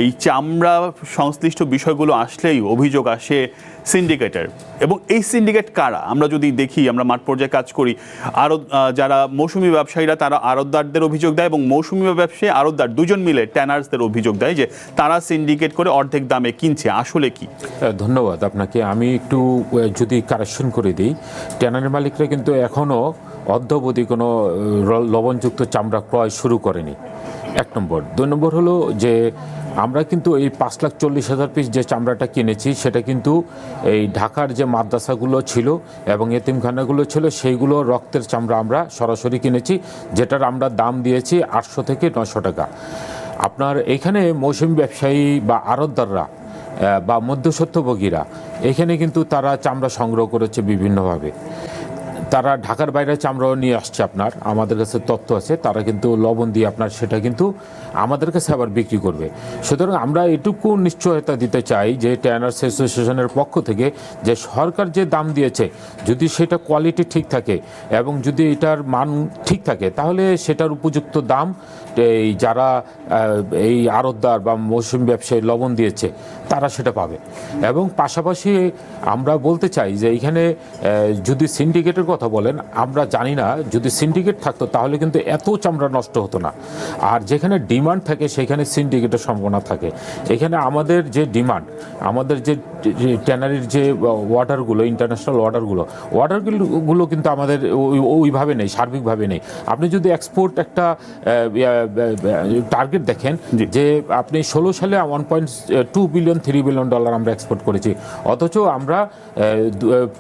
এই চামড়া সংশ্লিষ্ট বিষয়গুলো আসলেই অভিযোগ আসে সিন্ডিকেটের। এবং এই সিন্ডিকেট কারা আমরা যদি দেখি, আমরা মাঠ পর্যায়ে কাজ করি, আরো যারা মৌসুমী ব্যবসায়ীরা তারা আড়তদারদের অভিযোগ দেয় এবং মৌসুমী ব্যবসায়ী আড়তদার দুজন মিলে ট্যানার্সদের অভিযোগ দেয় যে তারা সিন্ডিকেট করে অর্ধেক দামে কিনছে। আসলে কি? ধন্যবাদ আপনাকে। আমি একটু যদি কারেকশন করে দিই, ট্যানারি মালিকরা কিন্তু এখনও অদ্যাবধি কোনো লবণযুক্ত চামড়া ক্রয় শুরু করেনি, 1 নম্বর। 2 নম্বর হলো যে আমরা কিন্তু এই 5,40,000 পিস যে চামড়াটা কিনেছি সেটা কিন্তু এই ঢাকার যে মাদ্রাসাগুলো ছিল এবং এতিমখানাগুলো ছিল সেইগুলো রক্তের চামড়া আমরা সরাসরি কিনেছি, যেটার আমরা দাম দিয়েছি 800 থেকে 900 টাকা। আপনার এখানে মৌসুমী ব্যবসায়ী বা আড়তদাররা বা মধ্যস্বত্বভোগীরা এখানে কিন্তু তারা চামড়া সংগ্রহ করেছে বিভিন্নভাবে। তারা ঢাকার বাইরে চামড়াও নিয়ে আসছে, আপনার আমাদের কাছে তথ্য আছে। তারা কিন্তু লবণ দিয়ে আপনার সেটা কিন্তু আমাদের কাছে আবার বিক্রি করবে। সুতরাং আমরা এটুকু নিশ্চয়তা দিতে চাই যে ট্যানার্স অ্যাসোসিয়েশনের পক্ষ থেকে যে সরকার যে দাম দিয়েছে, যদি সেটা কোয়ালিটি ঠিক থাকে এবং যদি এটার মান ঠিক থাকে, তাহলে সেটার উপযুক্ত দাম এই যারা এই আড়তদার বা মৌসুমী ব্যবসায়ী লবণ দিয়েছে তারা সেটা পাবে। এবং পাশাপাশি আমরা বলতে চাই যে এইখানে যদি সিন্ডিকেটের কথা বলেন, আমরা জানি না, যদি সিন্ডিকেট থাকতো তাহলে কিন্তু এত চামড়া নষ্ট হতো না। আর যেখানে ডিমান্ড থাকে সেখানে সিন্ডিকেটের সম্ভাবনা থাকে। এখানে আমাদের যে ডিমান্ড, আমাদের যে ট্যানারির যে ওয়াটারগুলো, ইন্টারন্যাশনাল ওয়াটারগুলো কিন্তু আমাদের ওইভাবে নেই, সার্বিকভাবে নেই। আপনি যদি এক্সপোর্ট একটা টার্গেট দেখেন যে আপনি 16 সালে 1.2 বিলিয়ন $3 বিলিয়ন আমরা এক্সপোর্ট করেছি, অথচ আমরা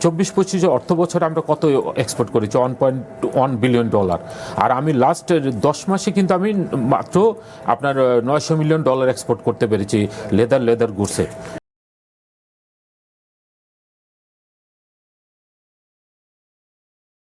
24-25 অর্থ বছরে আমরা কত এক্সপোর্ট করেছি? $1.1 বিলিয়ন। আর আমি লাস্ট 10 মাসে কিন্তু আমি মাত্র আপনার $900 মিলিয়ন এক্সপোর্ট করতে পেরেছি লেদার গুডসে।